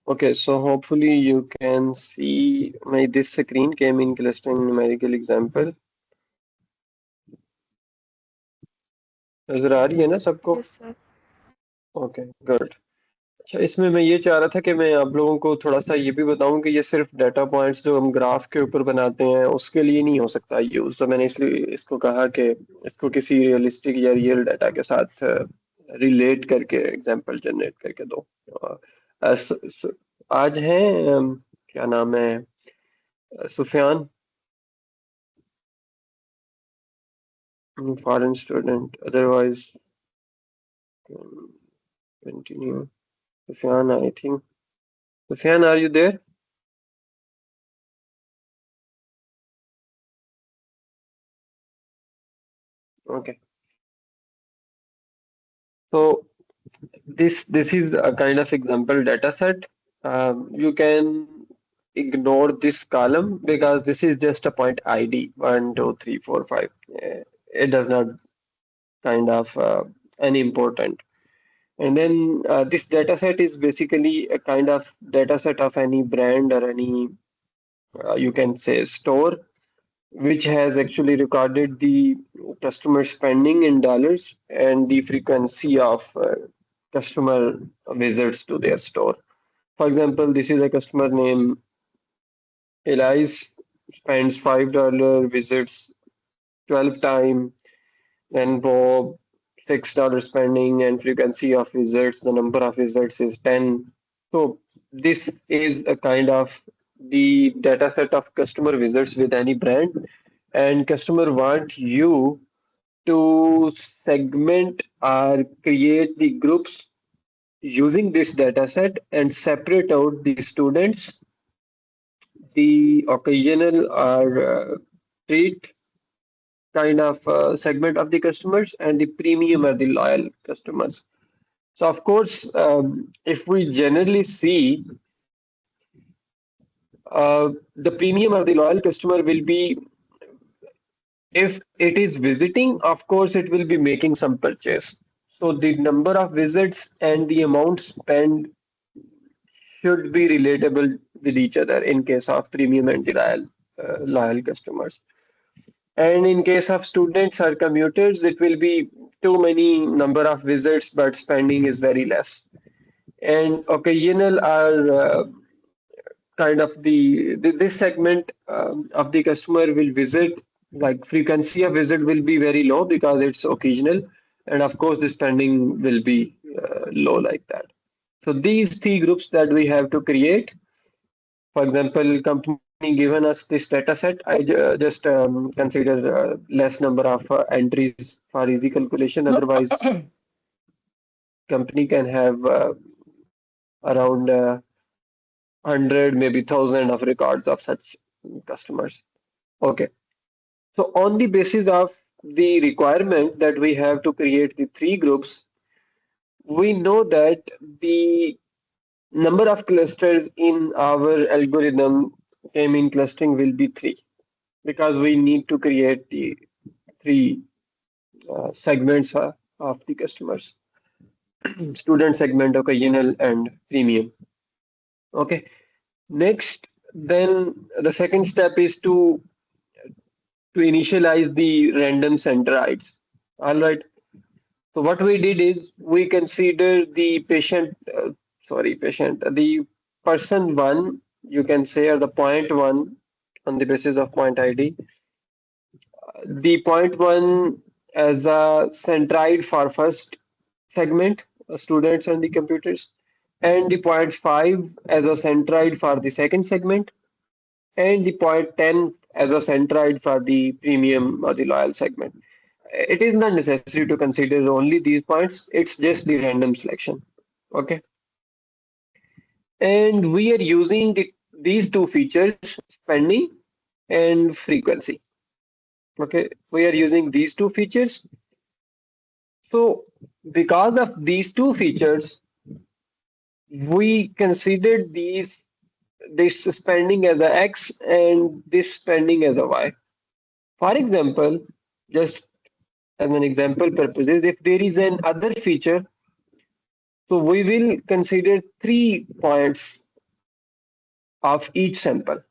Okay, so hopefully you can see my this screen came in clustering numerical example. नजर आ रही है ना सबको? Yes, sir. Okay good. अच्छा, इसमें मैं ये चाह रहा था कि मैं आप लोगों को थोड़ा सा ये भी बताऊं कि ये सिर्फ डाटा पॉइंट्स जो हम ग्राफ के ऊपर बनाते हैं उसके लिए नहीं हो सकता यूज। तो मैंने इसलिए इसको कहा कि इसको किसी रियलिस्टिक या रियल डाटा के साथ रिलेट करके एग्जांपल जनरेट करके दो। आज हैं क्या नाम है, Sufiyan, foreign student, otherwise continue. Sufiyan, I think Sufiyan, are you there? Okay, so this is a kind of example data set. You can ignore this column because this is just a point ID 1, 2, 3, 4, 5. It does not kind of any important. And then this data set is basically a kind of data set of any brand or any you can say store which has actually recorded the customer spending in dollars and the frequency of customer visits to their store. For example, this is a customer name Elias, spends $5, visits 12 times, then Bob $6 spending and frequency of visits, the number of visits is 10. So this is a kind of the data set of customer visits with any brand, and customer want you to segment or create the groups using this data set and separate out the students, the occasional or treat kind of segment of the customers, and the premium or the loyal customers. So of course, if we generally see the premium or the loyal customer will be, if it is visiting, of course, it will be making some purchase. So the number of visits and the amount spent should be relatable with each other in case of premium and the loyal customers. And in case of students or commuters, it will be too many number of visits, but spending is very less. And occasional are kind of this segment of the customer will visit, like frequency of visit will be very low because it's occasional, and of course the spending will be low like that. So these three groups that we have to create. For example, company given us this data set, just consider less number of entries for easy calculation. Otherwise, company can have around 100, maybe 1,000 of records of such customers. Okay. So on the basis of the requirement that we have to create the three groups, we know that the number of clusters in our algorithm K-mean clustering will be three because we need to create the three segments of the customers: student segment, occasional, and premium. Okay. Next, then the second step is to initialize the random centroids. All right. So what we did is we consider the the person one, you can say, or the point one on the basis of point ID. The point one as a centroid for first segment, students and the computers, and the point five as a centroid for the second segment, and the point 10 as a centroid for the premium or the loyal segment. It is not necessary to consider only these points, it's just the random selection. Okay. And we are using these two features, spending and frequency. Okay. We are using these two features. So because of these two features, we considered this spending as a X and this spending as a Y. For example, just as an example purposes, if there is an other feature, so we will consider 3 points of each sample.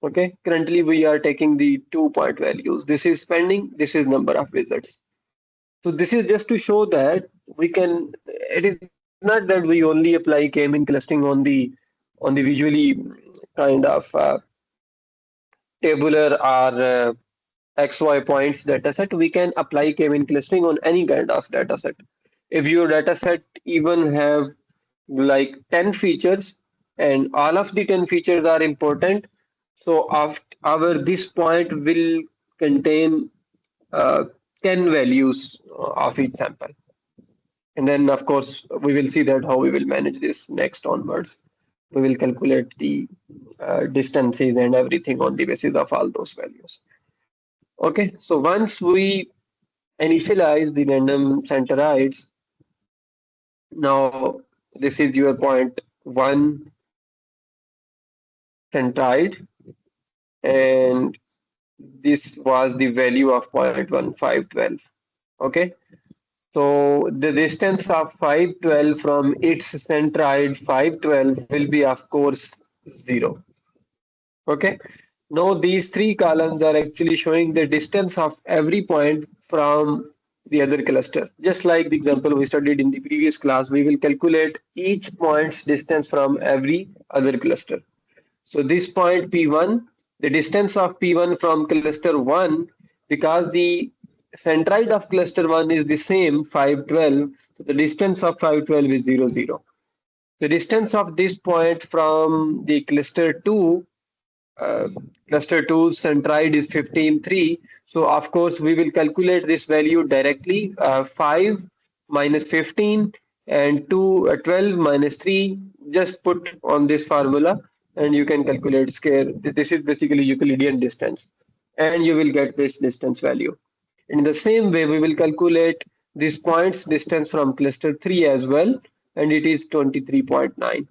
Okay, currently we are taking the 2 point values. This is spending, this is number of visits. So this is just to show that we can, it is not that we only apply K-mean clustering on the visually kind of tabular or XY points data set. We can apply K-mean clustering on any kind of data set. If your data set even have like 10 features and all of the 10 features are important, so our this point will contain uh, 10 values of each sample. And then, of course, we will see that how we will manage this next onwards. We will calculate the distances and everything on the basis of all those values. Okay, so once we initialize the random centroids, now this is your point one centroid, and this was the value of 0.1512. Okay, so the distance of 512 from its centroid 512 will be, of course, 0. Okay. Now these three columns are actually showing the distance of every point from the other cluster. Just like the example we studied in the previous class, we will calculate each point's distance from every other cluster. So this point P1, the distance of P1 from cluster 1, because the centroid of cluster 1 is the same, 512, so the distance of 512 is 0, 0. The distance of this point from the uh, cluster 2's centroid is 15.3. So of course we will calculate this value directly. 5 minus 15 and 12 minus 3. Just put on this formula and you can calculate square. This is basically Euclidean distance, and you will get this distance value. In the same way, we will calculate this point's distance from cluster 3 as well, and it is 23.9.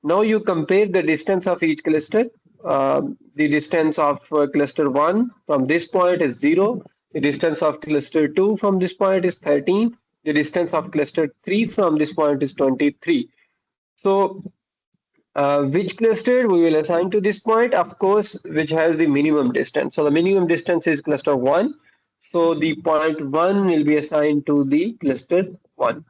Now you compare the distance of each cluster. The distance of cluster 1 from this point is 0. The distance of cluster 2 from this point is 13. The distance of cluster 3 from this point is 23. So which cluster we will assign to this point? Of course, which has the minimum distance. So the minimum distance is cluster 1. So the point 1 will be assigned to the cluster 1.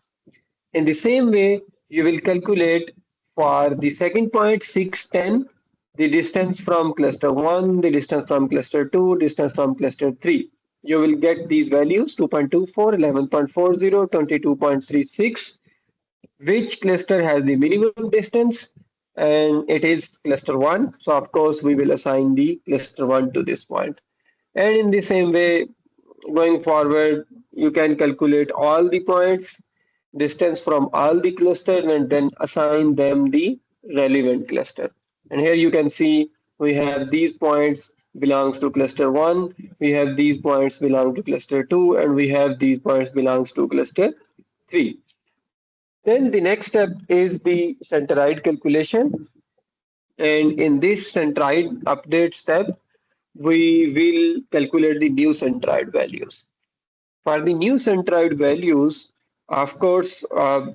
In the same way, you will calculate for the second point 6, 10, the distance from cluster 1, the distance from cluster 2, distance from cluster 3. You will get these values 2.24, 11.40, 22.36. Which cluster has the minimum distance? And it is cluster 1. So of course, we will assign the cluster 1 to this point. And in the same way, going forward, you can calculate all the points, distance from all the clusters, and then assign them the relevant cluster. And here you can see we have these points belongs to cluster 1, we have these points belong to cluster 2, and we have these points belongs to cluster 3. Then the next step is the centroid calculation. And in this centroid update step, we will calculate the new centroid values. For the new centroid values, of course,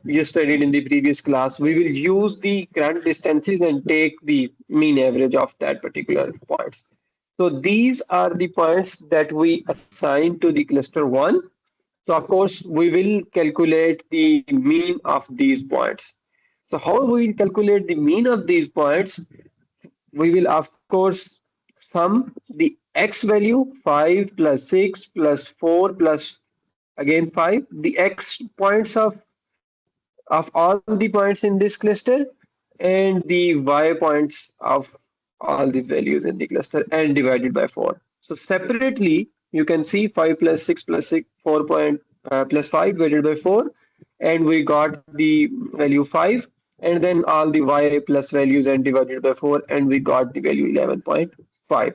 you studied in the previous class, we will use the current distances and take the mean average of that particular points. So these are the points that we assign to the cluster 1. So of course, we will calculate the mean of these points. So how we will calculate the mean of these points? We will of course sum the x value 5 plus 6 plus 4 plus again 5, the x points of all the points in this cluster, and the y points of all these values in the cluster, and divided by 4. So separately, you can see 5 plus 6 plus 6, 4 point plus 5 divided by 4, and we got the value 5, and then all the y plus values and divided by 4, and we got the value 11.5.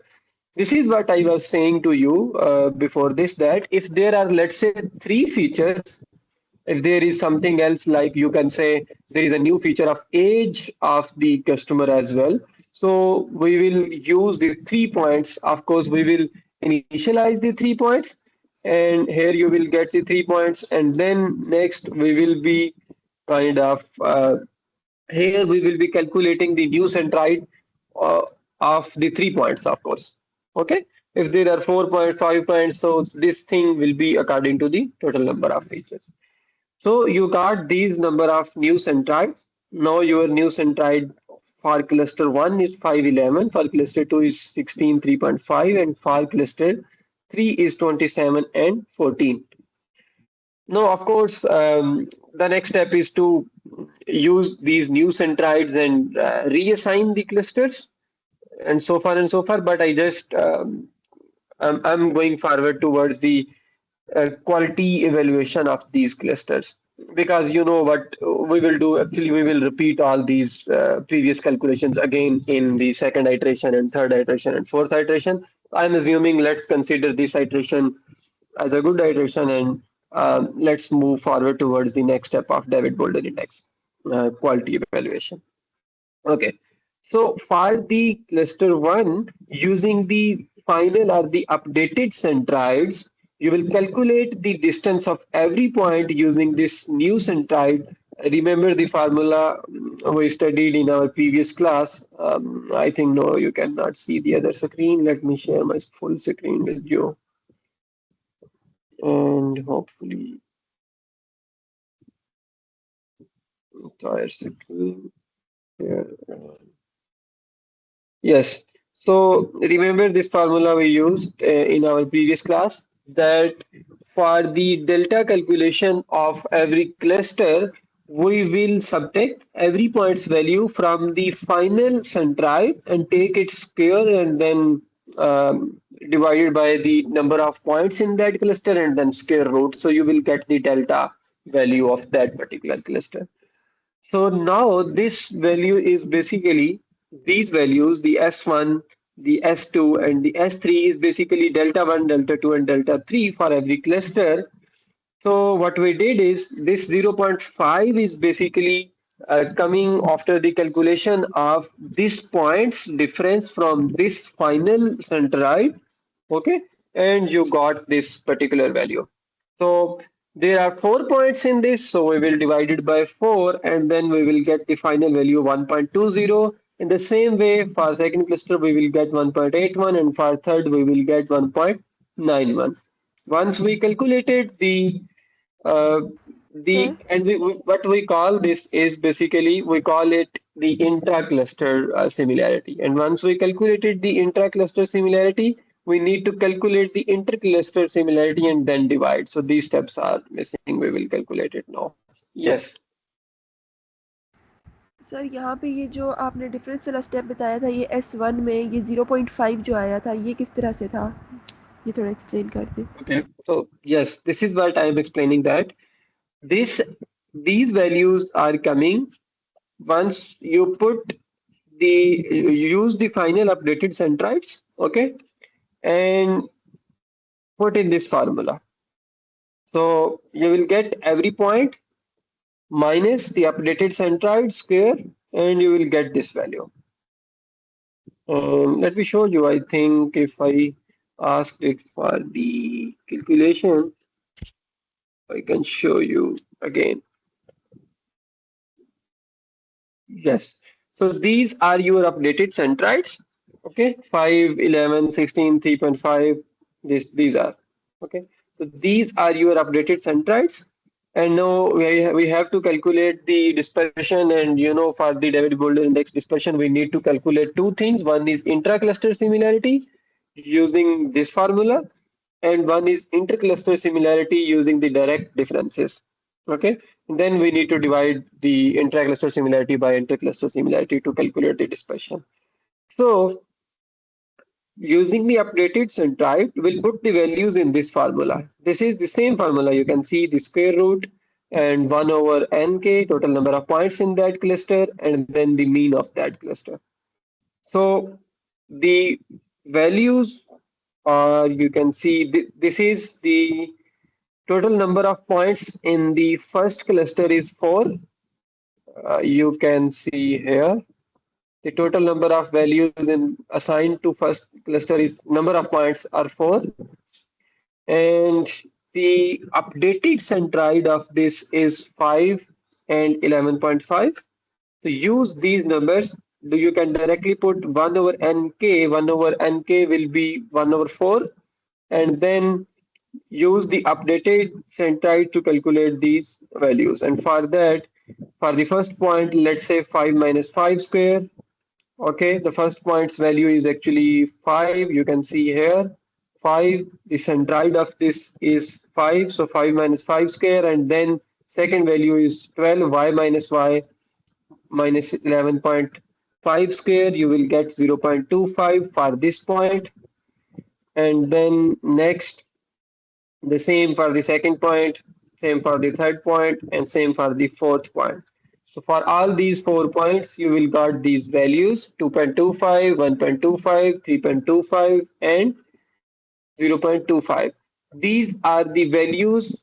This is what I was saying to you before this, that if there are, let's say, three features, if there is something else, like you can say there is a new feature of age of the customer as well. So we will use the 3 points. Of course, we will initialize the 3 points, and here you will get the 3 points. And then next we will be kind of here we will be calculating the new centroid uh, of the 3 points, of course. Okay. If there are 4.5 points, so this thing will be according to the total number of features. So you got these number of new centroids. Now your new centroid for cluster 1 is 511, for cluster 2 is 16 3.5, and for cluster 3 is 27 and 14. No, of course, the next step is to use these new centroids and reassign the clusters and so far and so far. But I just I'm going forward towards the quality evaluation of these clusters, because you know what we will do. Actually, we will repeat all these previous calculations again in the second iteration and third iteration and fourth iteration. I'm assuming let's consider this iteration as a good iteration, and let's move forward towards the next step of David Boulder Index quality evaluation. Okay. So for the cluster 1, using the final or the updated centroids, you will calculate the distance of every point using this new centroid. Remember the formula we studied in our previous class. I think no, you cannot see the other screen. Let me share my full screen with you, and hopefully entire screen here. Yes. So remember this formula we used in our previous class, that for the delta calculation of every cluster, we will subtract every point's value from the final centroid and take its square, and then divided by the number of points in that cluster and then square root. So you will get the delta value of that particular cluster. So now this value is basically these values, the S1, the S2, and the S3 is basically delta 1, delta 2, and delta 3 for every cluster. So what we did is this 0.5 is basically coming after the calculation of this points difference from this final centroid, okay, and you got this particular value. So there are 4 points in this, so we will divide it by 4, and then we will get the final value 1.20. In the same way, for second cluster, we will get 1.81, and for third, we will get 1.91. Once we calculated uh, Sir, what we call this is basically we call it the intra-cluster similarity. And once we calculated the intra-cluster similarity, we need to calculate the inter-cluster similarity and then divide. So these steps are missing. We will calculate it now. Yes. Sir यहाँ पे ये जो आपने difference वाला step बताया था, ये S1 में ये 0.5 जो आया था, ये किस तरह से था? ये थोड़ा एक्सप्लेन कर दें। Okay. So yes, this is what I am explaining, that this these values are coming once you put you use the final updated centroids, okay, and put in this formula. So you will get every point minus the updated centroid square, and you will get this value. Let me show you. I think if I asked it for the calculation, I can show you again. Yes. So these are your updated centroids. Okay. 5, 11, 16, 3.5. These are. Okay. So these are your updated centroids. And now we have to calculate the dispersion. And you know, for the David Boulder index dispersion, we need to calculate two things. One is intra-cluster similarity using this formula, and one is intercluster similarity using the direct differences. Okay, and then we need to divide the intracluster similarity by intercluster similarity to calculate the dispersion. So using the updated centroid, we'll put the values in this formula. This is the same formula. You can see the square root and 1 over nk, total number of points in that cluster, and then the mean of that cluster. So the values are, you can see this is the total number of points in the first cluster is 4. You can see here the total number of values in assigned to first cluster is number of points are 4, and the updated centroid of this is 5 and 11.5. So use these numbers, you can directly put 1 over nk. 1 over nk will be 1 over 4, and then use the updated centroid to calculate these values. And for that, for the first point, let's say 5 minus 5 square. Okay, the first point's value is actually 5. You can see here 5. The centroid of this is 5. So 5 minus 5 square. And then second value is 12. Y minus y minus 11.5 square. You will get 0.25 for this point. And then next, the same for the second point, same for the third point, and same for the fourth point. So for all these 4 points, you will got these values 2.25, 1.25, 3.25, and 0.25. These are the values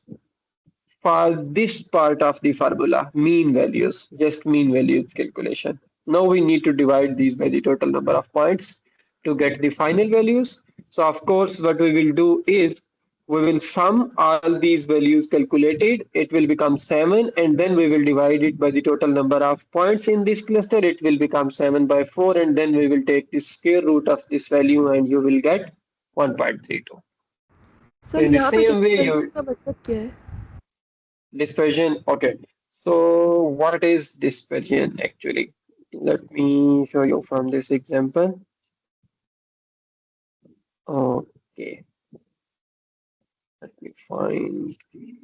for this part of the formula, mean values, just mean values calculation. Now we need to divide these by the total number of points to get the final values. So of course, what we will do is we will sum all these values calculated. It will become 7, and then we will divide it by the total number of points in this cluster. It will become 7 by 4, and then we will take the square root of this value, and you will get 1.32. So sir in the यहाँ पे same way, dispersion you का मतलब क्या है? dispersion. Okay. So what is dispersion actually? Let me show you from this example. Okay. Let me find the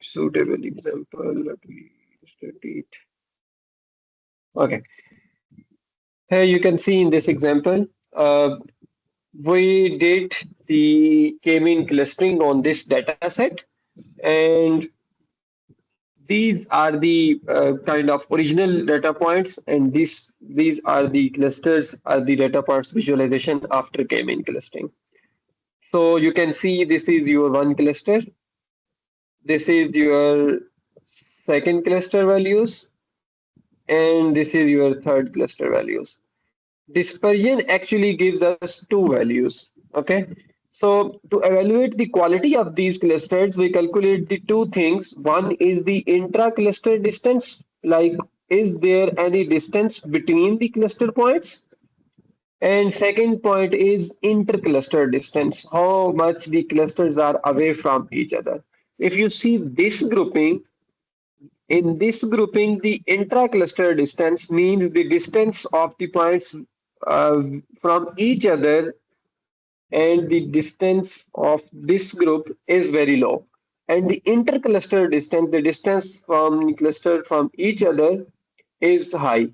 suitable example. Let me study it. Okay. Here you can see in this example, we did the K-mean clustering on this data set, and these are the kind of original data points, and these are the clusters, are the data points visualization after K-mean clustering. So you can see this is your one cluster, this is your second cluster values, and this is your third cluster values. Dispersion actually gives us two values. Okay. So to evaluate the quality of these clusters, we calculate the two things. One is the intra-cluster distance, like is there any distance between the cluster points? And second point is inter-cluster distance, how much the clusters are away from each other. If you see this grouping, in this grouping, the intra-cluster distance means the distance of the points from each other, and the distance of this group is very low. And the inter-cluster distance, the distance from cluster from each other, is high.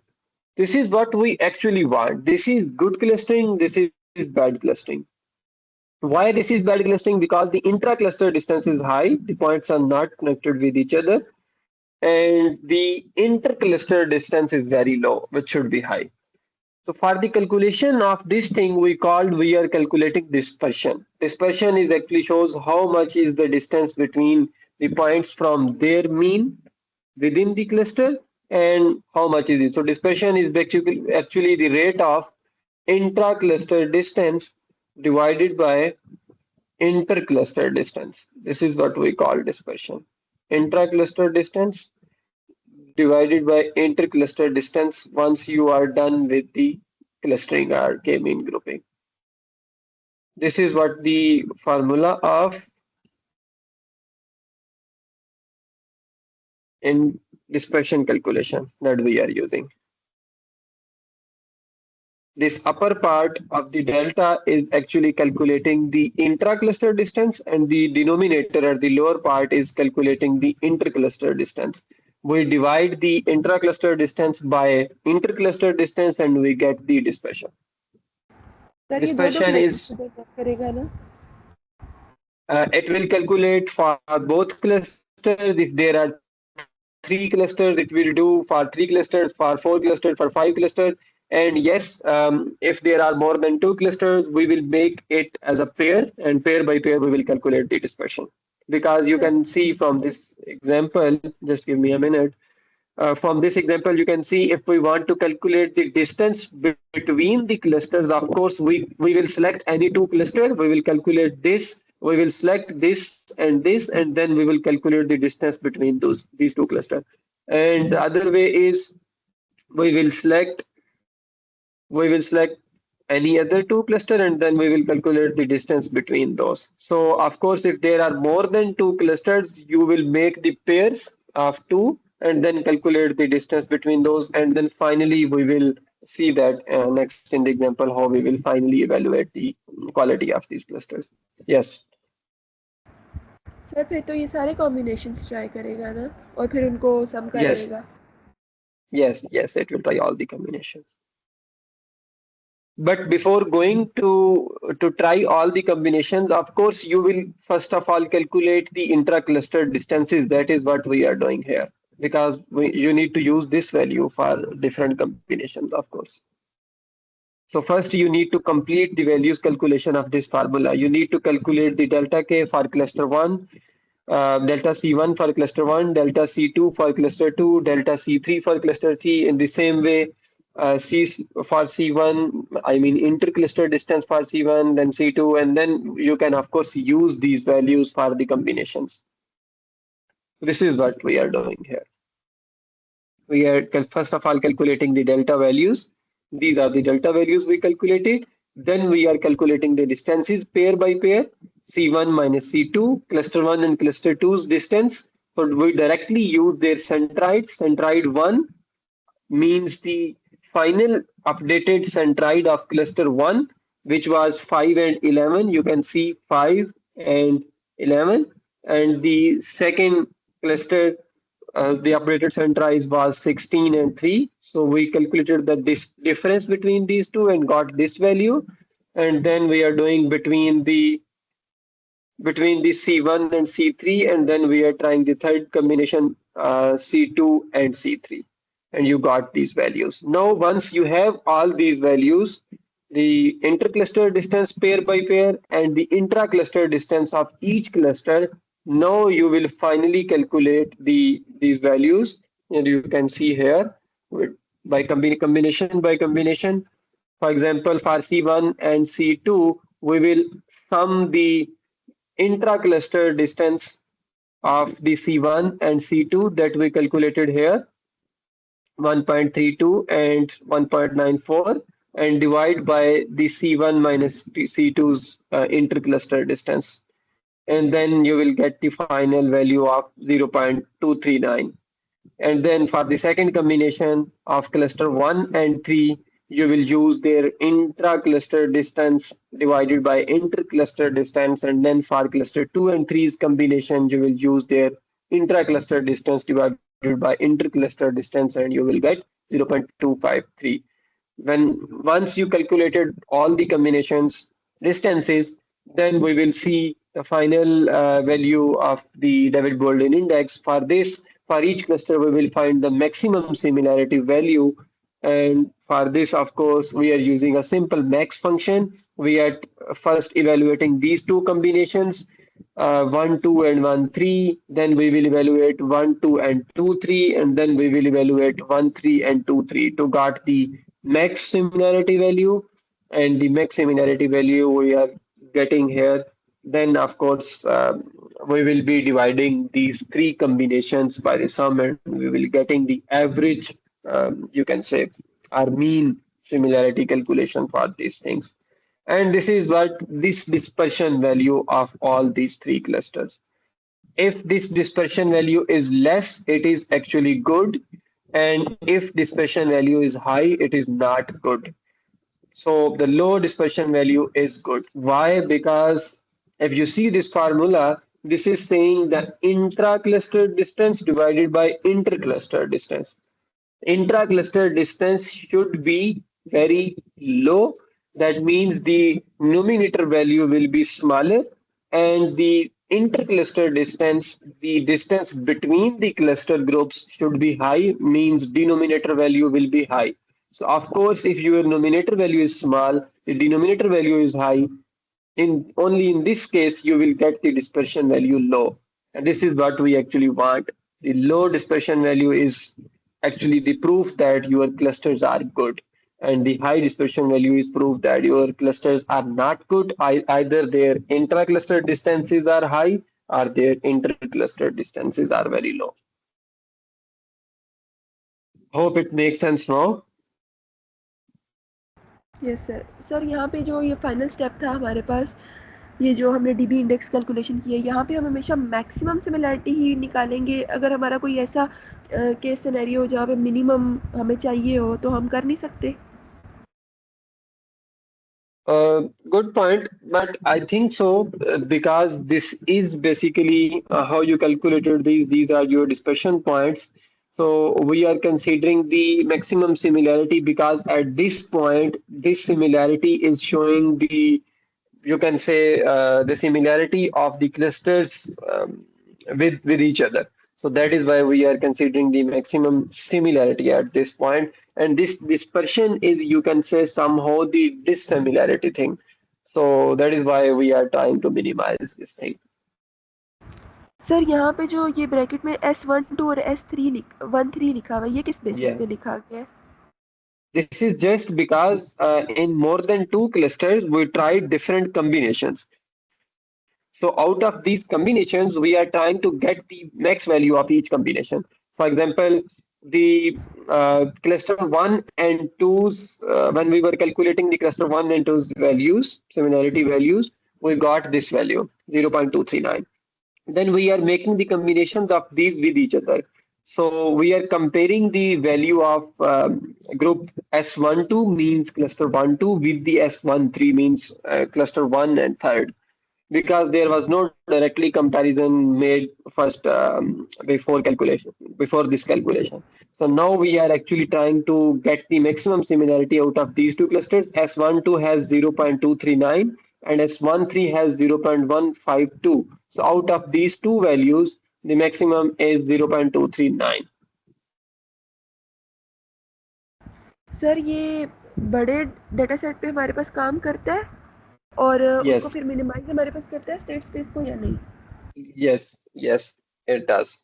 This is what we actually want. This is good clustering, this is bad clustering. Why this is bad clustering? Because the intra-cluster distance is high, the points are not connected with each other, and the inter-cluster distance is very low, which should be high. So for the calculation of this thing, we are calculating dispersion. Dispersion is actually shows how much is the distance between the points from their mean within the cluster, and how much is it. So dispersion is actually the rate of intra-cluster distance divided by inter-cluster distance. This is what we call dispersion. Intra-cluster distance divided by inter-cluster distance once you are done with the clustering or k-mean grouping. This is what the formula of in dispersion calculation that we are using. This upper part of the delta is actually calculating the intra-cluster distance, and the denominator or the lower part is calculating the inter-cluster distance. We divide the intra-cluster distance by inter-cluster distance and we get the dispersion. Sir ये दोनों Dispersion cluster is से बात करेगा ना? it will calculate for both clusters. If there are three clusters, it will do for three clusters, for four clusters, for five clusters. And yes, if there are more than two clusters, we will make it as a pair, and pair by pair, we will calculate the dispersion. Because you can sir see from this example, just give me a minute. From this example, you can see if we want to calculate the distance between the clusters, of course, we will select any two clusters, we will calculate this, we will select this, and then we will calculate the distance between these two clusters. And the other way is we will select we will select any other two cluster and then we will calculate the distance between those. So of course, if there are more than two clusters, you will make the pairs of two and then calculate the distance between those. And then finally, we will see that next in the example, how we will finally evaluate the quality of these clusters. Yes, sir फिर तो ये सारे combinations try करेगा ना और फिर उनको सम कर yes, देगा. yes, it will try all the combinations. But before going to try all the combinations, of course, you will first of all calculate the intra-cluster distances. That is what we are doing here because you need to use this value for different combinations, of course. So first you need to complete the values calculation of this formula. You need to calculate the delta K for cluster 1, delta C1 for cluster 1, delta C2 for cluster 2, delta C3 for cluster 3. In the same way, C for C1, I mean intercluster distance for C1, then C2, and then you can of course use these values for the combinations. This is what we are doing here. We are first of all calculating the delta values. These are the delta values we calculated. Then we are calculating the distances pair by pair, C1 minus C2, cluster 1 and cluster two's distance. So we directly use their centroids. Centroid 1 means the final updated centroid of cluster 1, which was 5 and 11. You can see 5 and 11. And the second cluster, the updated centroid was 16 and 3. So we calculated the difference between these two and got this value. And then we are doing between the C1 and C3, and then we are trying the third combination, C2 and C3, and you got these values. Now, once you have all these values, the intercluster distance pair by pair and the intra-cluster distance of each cluster, now you will finally calculate these values, and you can see here by combination by combination. For example, for C1 and C2, we will sum the intra-cluster distance of the C1 and C2 that we calculated here, 1.32 and 1.94, and divide by the C1 minus C2's intercluster distance. And then you will get the final value of 0.239. And then for the second combination of cluster 1 and 3, you will use their intra-cluster distance divided by inter-cluster distance. And then for cluster 2 and three's combination, you will use their intra-cluster distance divided by inter-cluster distance, and you will get 0.253. When once you calculated all the combinations distances, then we will see the final value of the David Boolean index. For this, for each cluster, we will find the maximum similarity value. And for this, of course, we are using a simple max function. We are first evaluating these two combinations, 1, 2, and 1, 3. Then we will evaluate 1, 2, and 2, 3. And then we will evaluate 1, 3, and 2, 3 to get the max similarity value. And the max similarity value we are getting here. Then, of course, we will be dividing these three combinations by the sum, and we will getting the average, you can say, our mean similarity calculation for these things. And this is what this dispersion value of all these three clusters. If this dispersion value is less, it is actually good. And if dispersion value is high, it is not good. So the low dispersion value is good. Why? Because if you see this formula, this is saying the intra-cluster distance divided by inter-cluster distance. Intra-cluster distance should be very low. That means the numerator value will be smaller, and the intercluster distance, the distance between the cluster groups should be high, means denominator value will be high. So of course, if your numerator value is small, the denominator value is high, in only in this case you will get the dispersion value low, and this is what we actually want. The low dispersion value is actually the proof that your clusters are good, and the high dispersion value is proof that your clusters are not good. Either their intra-cluster distances are high or their inter-cluster distances are very low. Hope it makes sense now. Yes sir. Sir यहाँ पे जो ये final step था हमारे पास, ये जो हमने dB index calculation की है, यहाँ पे हम हमेशा मैक्सिमम सिमिलैरिटी ही निकालेंगे। अगर हमारा कोई ऐसा केस सिनेरियो हो जहाँ पे मिनिमम हमें चाहिए हो तो हम कर नहीं सकते? Good point, but I think so because this is basically how you calculated these. These are your discussion points. So we are considering the maximum similarity because at this point, this similarity is showing the, you can say, the similarity of the clusters with each other. So that is why we are considering the maximum similarity at this point. And this dispersion is, you can say, somehow the dissimilarity thing. So that is why we are trying to minimize this thing. Sir यहाँ पे जो ये bracket में S12 और S13 लिखा हुआ है, ये किस बेसिस Yeah. पे लिखा गया है? This is just because in more than two clusters, we tried different combinations. So out of these combinations, we are trying to get the max value of each combination. For example, the cluster 1 and 2's, when we were calculating the cluster 1 and 2's values, similarity values, we got this value, 0.239. Then we are making the combinations of these with each other. So we are comparing the value of group S12 means cluster 1, 2 with the S13 means cluster 1 and third, because there was no directly comparison made first before this calculation. So now we are actually trying to get the maximum similarity out of these two clusters. S12 has 0.239 and S13 has 0.152. So out of these two values, the maximum is 0.239. Sir ये बड़े data set पे हमारे पास काम करता है और उसको Yes, फिर मिनिमाइज हमारे पास करता है स्टेट स्पेस को या नहीं? yes, it does.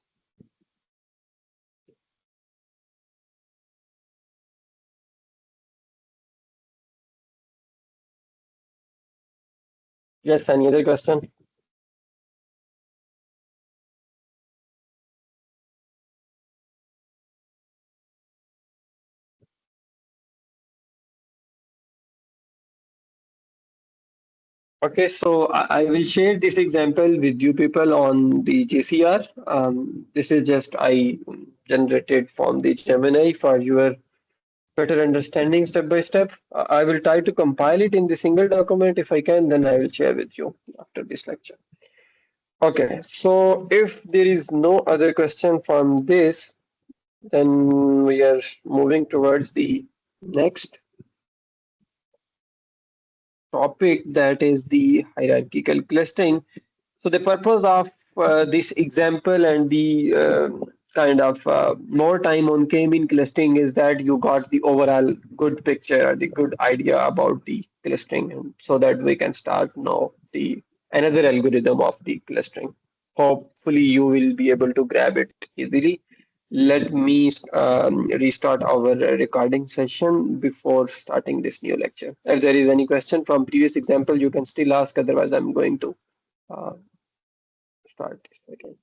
Yes, any other question? Okay, so I will share this example with you people on the JCR. This is just I generated from the Gemini for your better understanding step by step. I will try to compile it in the single document. If I can, then I will share with you after this lecture. Okay, so if there is no other question from this, then we are moving towards the next topic, that is the hierarchical clustering. So the purpose of this example and the kind of more time on K-mean clustering is that you got the overall good picture or the good idea about the clustering, and so that we can start now the another algorithm of the clustering. Hopefully you will be able to grab it easily. Let me restart our recording session before starting this new lecture. If there is any question from previous example, you can still ask. Otherwise, I'm going to uh, start this again.